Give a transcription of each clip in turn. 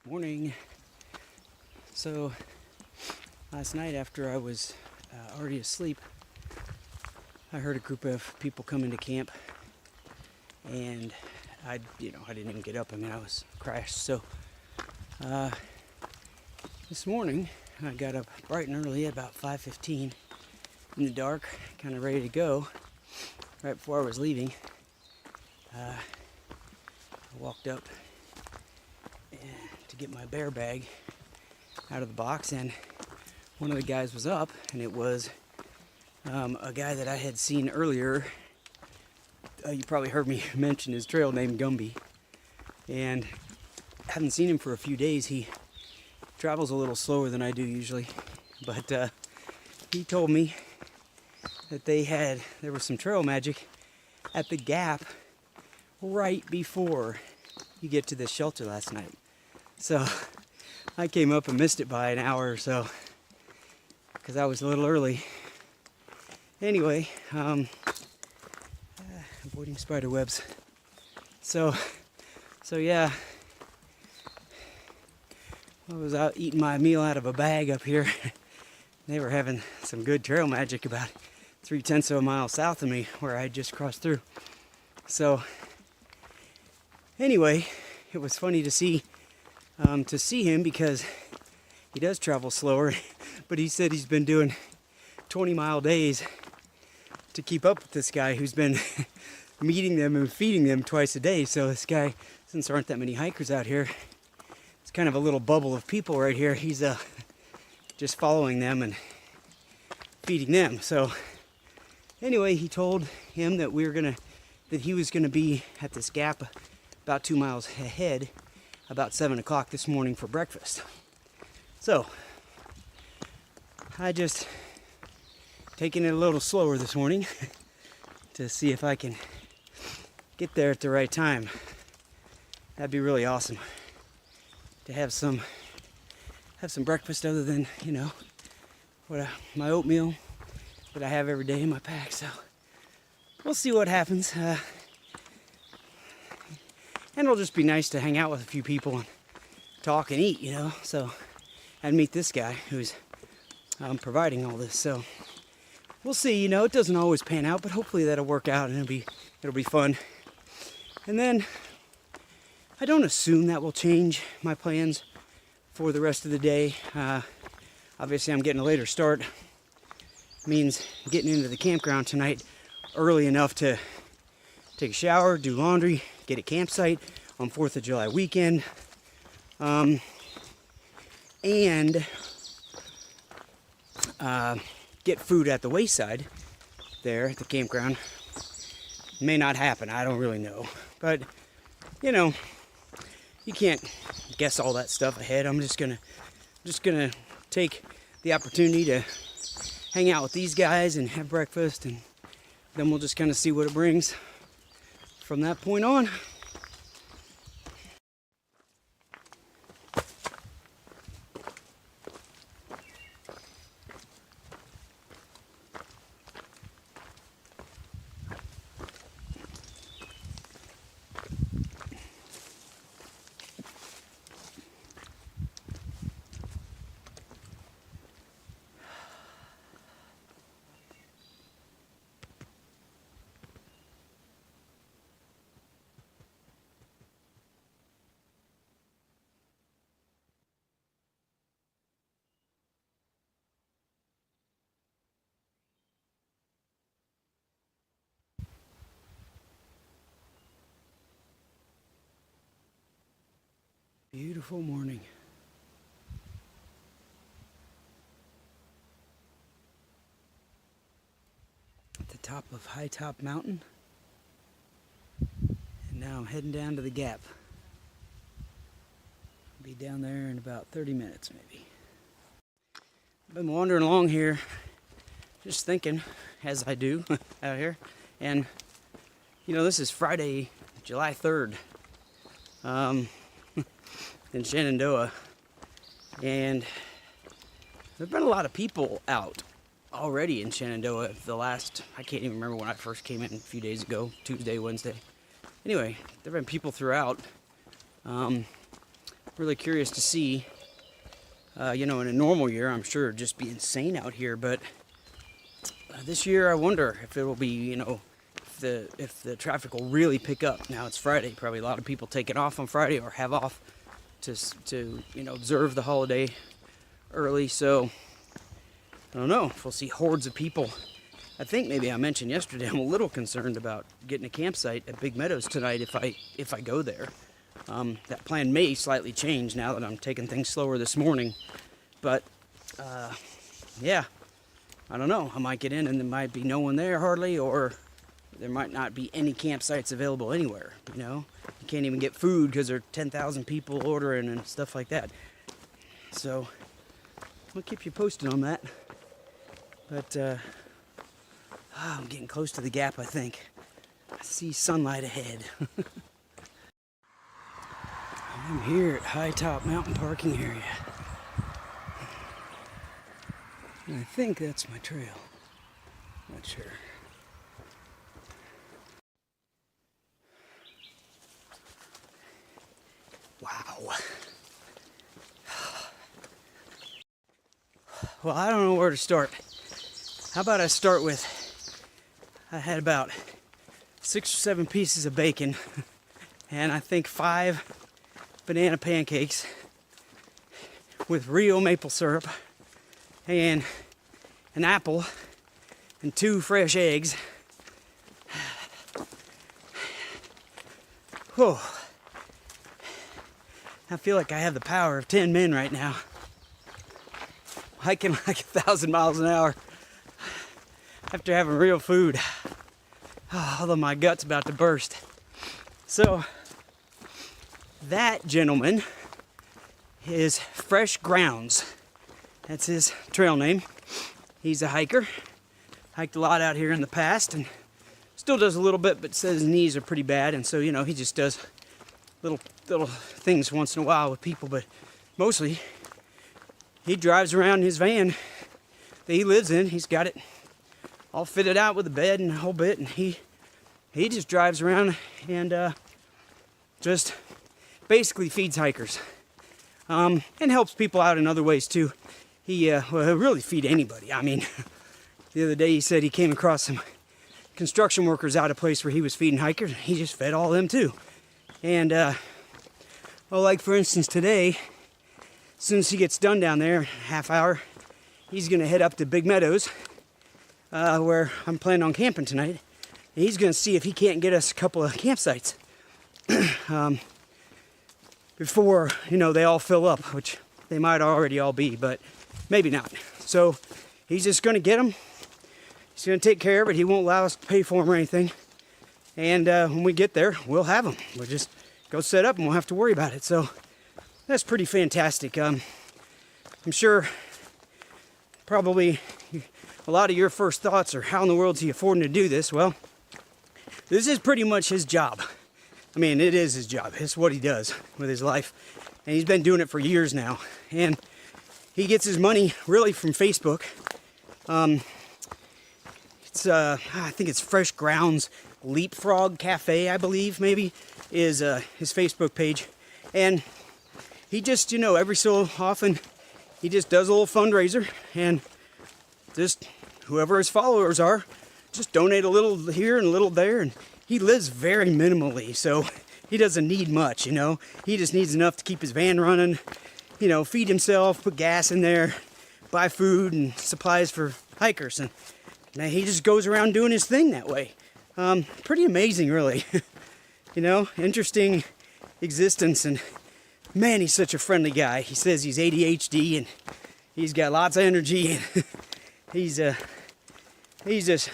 Morning. So last night after I was already asleep, I heard a group of people come into camp, and I didn't even get up. I mean, I was crashed. So this morning I got up bright and early at about 5:15 in the dark, kind of ready to go. Right before I was leaving, I walked up to get my bear bag out of the box, and one of the guys was up, and it was a guy that I had seen earlier. You probably heard me mention his trail, named Gumby, and haven't seen him for a few days. He travels a little slower than I do usually, but he told me that there was some trail magic at the gap right before you get to the shelter last night. So I came up and missed it by an hour or so because I was a little early. Anyway, avoiding spider webs. So yeah, I was out eating my meal out of a bag up here. They were having some good trail magic about 3/10 of a mile south of me where I had just crossed through. So anyway, it was funny to see him because he does travel slower, but he said he's been doing 20-mile days to keep up with this guy who's been meeting them and feeding them twice a day. So this guy, since there aren't that many hikers out here, it's kind of a little bubble of people right here. He's just following them and feeding them. So anyway, he told him that he was gonna be at this gap about 2 miles ahead about 7 o'clock this morning for breakfast. So I just taking it a little slower this morning to see if I can get there at the right time. That'd be really awesome to have some breakfast other than my oatmeal that I have every day in my pack. So we'll see what happens. And it'll just be nice to hang out with a few people and talk and eat, So, and meet this guy who's providing all this. So we'll see. It doesn't always pan out, but hopefully that'll work out and it'll be fun. And then I don't assume that will change my plans for the rest of the day. Obviously, I'm getting a later start. Means getting into the campground tonight early enough to take a shower, do laundry, get a campsite on 4th of July weekend, and get food at the wayside there at the campground. May not happen, I don't really know. But, you can't guess all that stuff ahead. I'm just gonna take the opportunity to hang out with these guys and have breakfast, and then we'll just kind of see what it brings from that point on. Beautiful morning. At the top of High Top Mountain. And now I'm heading down to the gap. I'll be down there in about 30 minutes maybe. I've been wandering along here, just thinking, as I do out here. And, this is Friday, July 3rd. In Shenandoah, and there've been a lot of people out already in Shenandoah. I can't even remember when I first came in a few days ago, Tuesday, Wednesday. Anyway, there've been people throughout. really curious to see. You know, in a normal year, I'm sure it'd just be insane out here, but this year I wonder if it will be, you know, if the traffic will really pick up. Now it's Friday, probably a lot of people taking off on Friday or have off to you know, observe the holiday early. So I don't know if we'll see hordes of people. I think maybe I mentioned yesterday I'm a little concerned about getting a campsite at Big Meadows tonight if I go there. That plan may slightly change now that I'm taking things slower this morning, but yeah, I don't know. I might get in and there might be no one there hardly, or there might not be any campsites available anywhere. You know, you can't even get food because there are 10,000 people ordering and stuff like that. So I'll keep you posted on that. But I'm getting close to the gap, I think. I see sunlight ahead. I'm here at High Top Mountain Parking Area. And I think that's my trail. Not sure. Wow. Well, I don't know where to start. How about I start with, I had about 6 or 7 pieces of bacon and I think 5 banana pancakes with real maple syrup and an apple and 2 fresh eggs. Whoa. I feel like I have the power of 10 men right now. Hiking like 1,000 miles an hour after having real food. Oh, although my gut's about to burst. So, that gentleman is Fresh Grounds. That's his trail name. He's a hiker. Hiked a lot out here in the past and still does a little bit, but says his knees are pretty bad, and so, you know, he just does little things once in a while with people, but mostly he drives around in his van that he lives in. He's got it all fitted out with a bed and a whole bit, and he just drives around and just basically feeds hikers and helps people out in other ways too. He'll really feed anybody. I mean, the other day he said he came across some construction workers out a place where he was feeding hikers, and he just fed all of them too. And well, like for instance today, as soon as he gets done down there, half hour, he's gonna head up to Big Meadows, where I'm planning on camping tonight. And he's gonna see if he can't get us a couple of campsites before, you know, they all fill up, which they might already all be, but maybe not. So he's just gonna get them. He's gonna take care of it. He won't allow us to pay for them or anything. And when we get there, we'll have them. We'll just go set up and we'll have to worry about it. So that's pretty fantastic. I'm sure probably a lot of your first thoughts are, how in the world is he affording to do this? Well, this is pretty much his job. I mean, it is his job. It's what he does with his life. And he's been doing it for years now. And he gets his money really from Facebook. I think it's Fresh Grounds Leapfrog Cafe, I believe, maybe, is his Facebook page. And he just, you know, every so often, he just does a little fundraiser, and just whoever his followers are, just donate a little here and a little there. And he lives very minimally, so he doesn't need much, you know. He just needs enough to keep his van running, you know, feed himself, put gas in there, buy food and supplies for hikers. And now he just goes around doing his thing that way. Pretty amazing, really. You know, interesting existence, and man, he's such a friendly guy. He says he's ADHD and he's got lots of energy, and he's just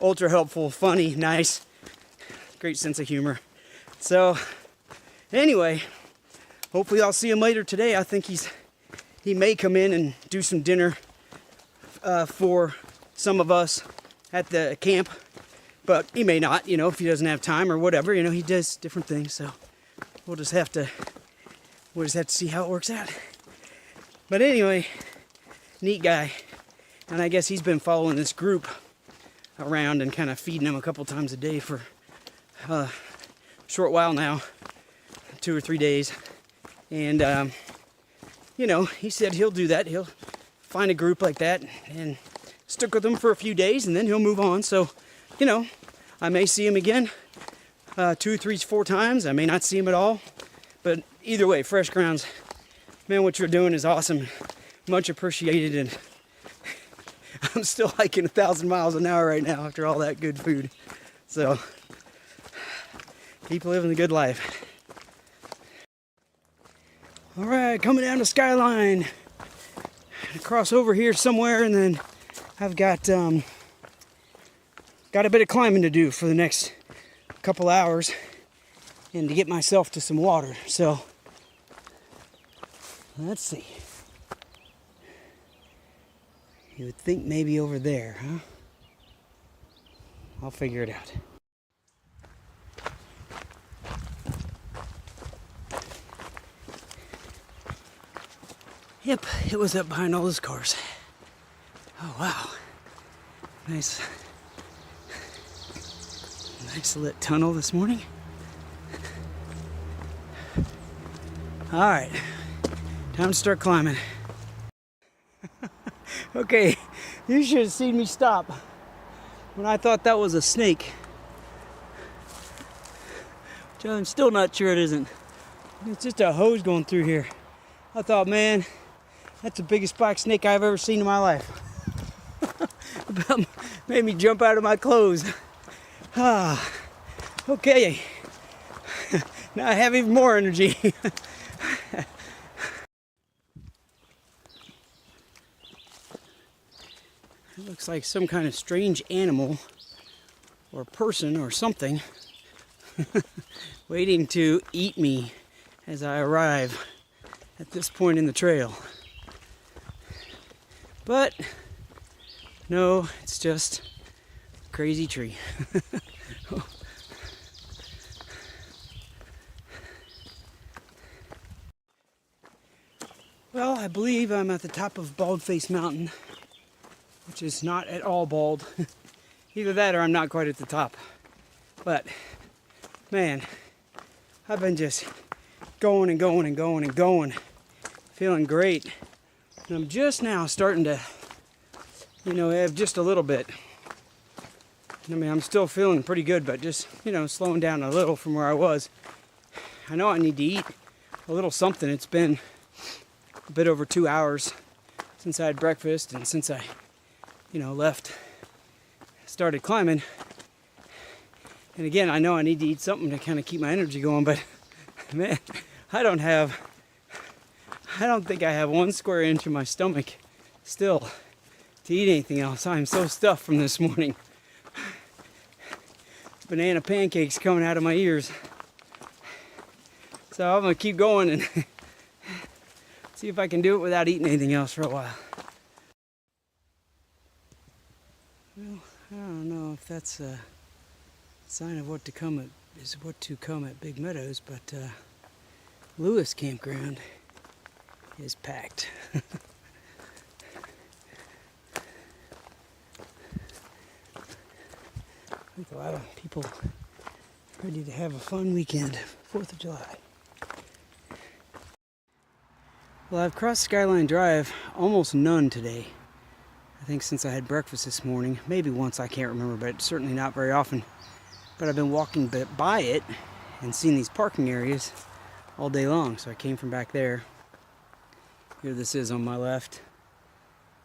ultra helpful, funny, nice, great sense of humor. So anyway, hopefully I'll see him later today. I think he may come in and do some dinner for some of us at the camp. But he may not, you know, if he doesn't have time or whatever. You know, he does different things, so we'll just have to see how it works out. But anyway, neat guy. And I guess he's been following this group around and kind of feeding them a couple times a day for a short while now, 2 or 3 days. And, you know, he said he'll do that. He'll find a group like that and stick with them for a few days, and then he'll move on. So, you know, I may see him again 2, 3, 4 times. I may not see him at all. But either way, Fresh Grounds, man, what you're doing is awesome. Much appreciated. And I'm still hiking 1,000 miles an hour right now after all that good food. So, keep living the good life. All right, coming down to Skyline. Cross over here somewhere, and then I've got a bit of climbing to do for the next couple hours, and to get myself to some water. So let's see. You would think maybe over there, huh? I'll figure it out. Yep, it was up behind all those cars. Oh wow. Nice lit tunnel this morning. Alright, time to start climbing. Okay, you should have seen me stop when I thought that was a snake. Which I'm still not sure it isn't. It's just a hose going through here. I thought, man, that's the biggest black snake I've ever seen in my life. About made me jump out of my clothes. Okay. Now I have even more energy. It looks like some kind of strange animal or person or something waiting to eat me as I arrive at this point in the trail. But no, it's just a crazy tree. Well, I believe I'm at the top of Baldface Mountain, which is not at all bald. Either that or I'm not quite at the top. But, man, I've been just going and going and going and going. Feeling great. And I'm just now starting to, have just a little bit. I mean, I'm still feeling pretty good, but just, slowing down a little from where I was. I know I need to eat a little something. It's been a bit over 2 hours since I had breakfast and since I, started climbing. And again, I know I need to eat something to kind of keep my energy going, but man, I don't think I have 1 square inch of my stomach still to eat anything else. I'm so stuffed from this morning. Banana pancakes coming out of my ears. So I'm gonna keep going and see if I can do it without eating anything else for a while. Well, I don't know if that's a sign of what to come at Big Meadows, but Lewis Campground is packed. I think a lot of people ready to have a fun weekend, 4th of July. Well, I've crossed Skyline Drive almost none today. I think since I had breakfast this morning, maybe once, I can't remember, but certainly not very often. But I've been walking by it and seeing these parking areas all day long. So I came from back there. Here this is on my left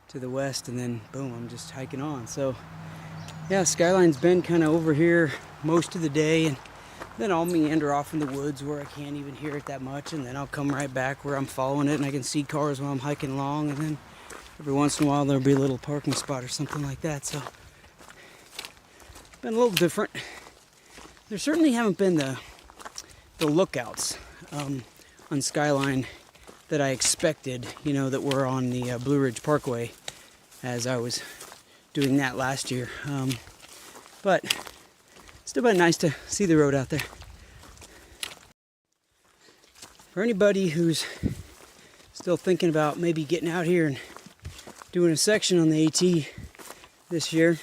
to the west, and then boom, I'm just hiking on. So yeah, Skyline's been kind of over here most of the day, and then I'll meander off in the woods where I can't even hear it that much, and then I'll come right back where I'm following it and I can see cars while I'm hiking along, and then every once in a while there'll be a little parking spot or something like that. So been a little different. There certainly haven't been the lookouts on Skyline that I expected, that were on the Blue Ridge Parkway as I was doing that last year. But still been nice to see the road out there. For anybody who's still thinking about maybe getting out here and doing a section on the AT this year,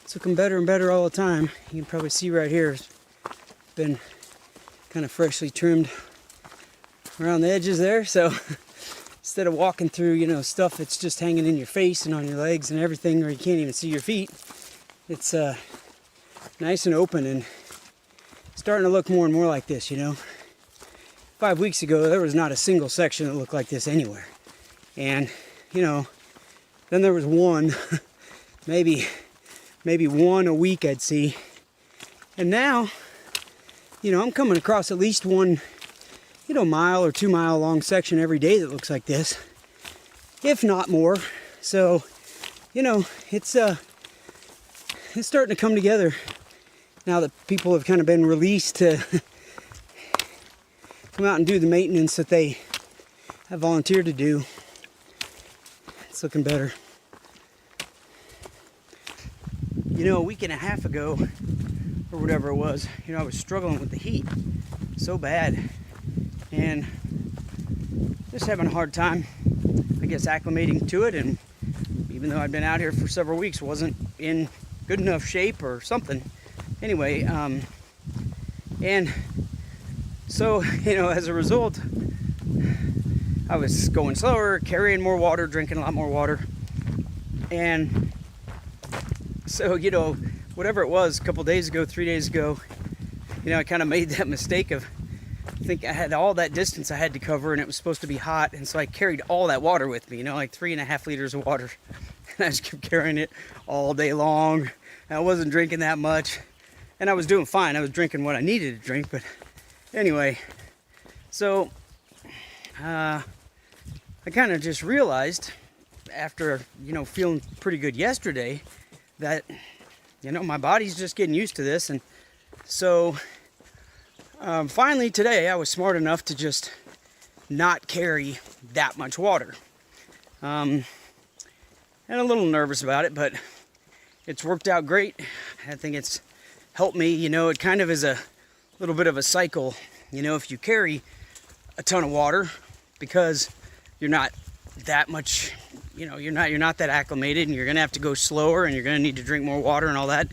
it's looking better and better all the time. You can probably see right here, it's been kind of freshly trimmed around the edges there. So instead of walking through, you know, stuff that's just hanging in your face and on your legs and everything, or you can't even see your feet, it's nice and open and starting to look more and more like this, you know. 5 weeks ago, there was not a single section that looked like this anywhere. And, you know, then there was one, maybe one a week I'd see. And now, you know, I'm coming across at least one, you know, mile or 2 mile long section every day that looks like this, if not more. So, you know, it's starting to come together now that people have kind of been released to come out and do the maintenance that they have volunteered to do. It's looking better. You know, a week and a half ago, or whatever it was, you know, I was struggling with the heat so bad and just having a hard time, I guess, acclimating to it. And even though I'd been out here for several weeks, wasn't in good enough shape or something. Anyway, and so, you know, as a result, I was going slower, carrying more water, drinking a lot more water. And so, you know, whatever it was, a couple days ago, 3 days ago, you know, I kind of made that mistake of, I think I had all that distance I had to cover and it was supposed to be hot. And so I carried all that water with me, you know, like 3.5 liters of water. And I just kept carrying it all day long. And I wasn't drinking that much. And I was doing fine. I was drinking what I needed to drink. But anyway, so I kind of just realized after, you know, feeling pretty good yesterday that, you know, my body's just getting used to this. And so finally today I was smart enough to just not carry that much water. And a little nervous about it, but it's worked out great. I think it's helped me. You know, it kind of is a little bit of a cycle. You know, if you carry a ton of water because you're not that much, you know, you're not that acclimated and you're gonna have to go slower and you're gonna need to drink more water and all that,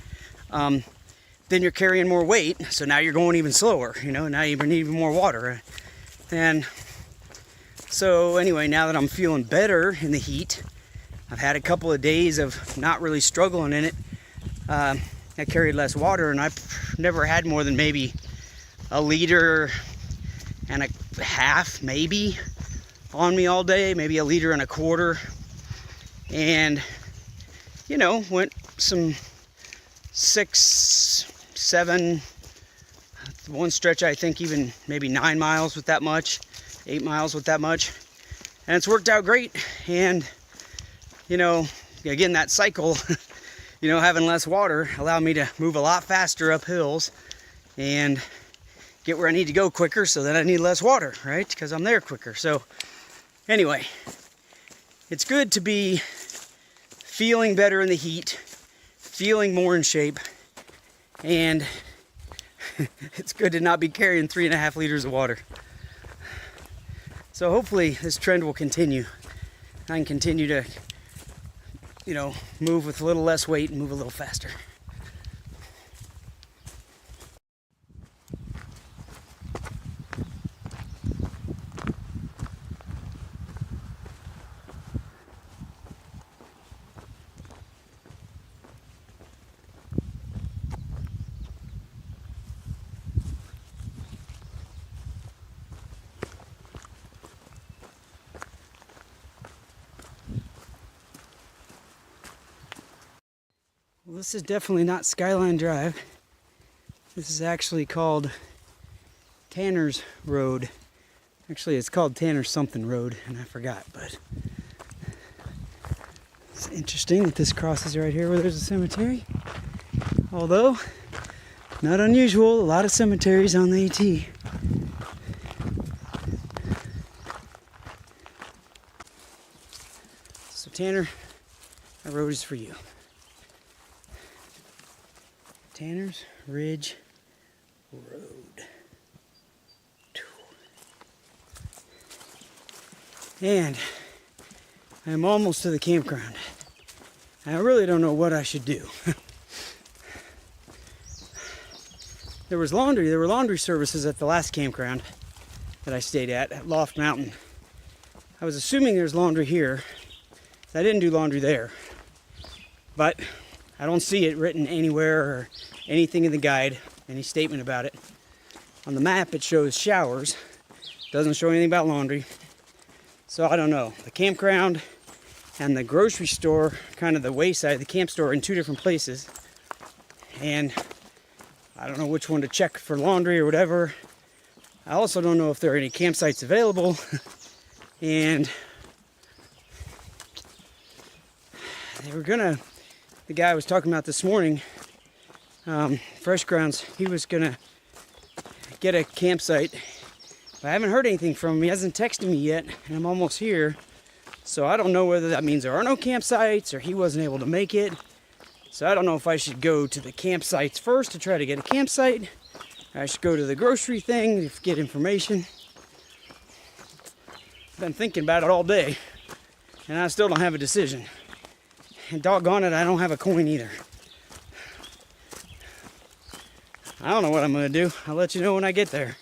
then you're carrying more weight, so now you're going even slower, you know, now you need even more water. And so anyway, now that I'm feeling better in the heat, I've had a couple of days of not really struggling in it, I carried less water, and I've never had more than maybe a liter and a half maybe on me all day, maybe a liter and a quarter. And, you know, went some 6, 7, one stretch I think even maybe 9 miles with that much, 8 miles with that much. And it's worked out great. And, you know, again, that cycle, you know, having less water allowed me to move a lot faster up hills and get where I need to go quicker, so that I need less water, right? Because I'm there quicker. So anyway, it's good to be feeling better in the heat, feeling more in shape, and it's good to not be carrying 3.5 liters of water. So hopefully this trend will continue. I can continue to, you know, move with a little less weight and move a little faster. Well, this is definitely not Skyline Drive. This is actually called Tanner's Road. Actually, it's called Tanner something road, and I forgot, but it's interesting that this crosses right here where there's a cemetery. Although, not unusual, a lot of cemeteries on the AT. So Tanner, that road is for you. Tanner's Ridge Road. And I'm almost to the campground. I really don't know what I should do. There were laundry services at the last campground. that I stayed at Loft Mountain. I was assuming there's laundry here. I didn't do laundry there, but I don't see it written anywhere or anything in the guide, any statement about it. On the map it shows showers, doesn't show anything about laundry. So I don't know. The campground and the grocery store, kind of the wayside, the camp store, are in two different places. And I don't know which one to check for laundry or whatever. I also don't know if there are any campsites available. And the guy I was talking about this morning, Fresh Grounds, he was gonna get a campsite. But I haven't heard anything from him. He hasn't texted me yet, and I'm almost here. So I don't know whether that means there are no campsites or he wasn't able to make it. So I don't know if I should go to the campsites first to try to get a campsite. Or I should go to the grocery thing to get information. I've been thinking about it all day, and I still don't have a decision. And doggone it, I don't have a coin either. I don't know what I'm gonna do. I'll let you know when I get there.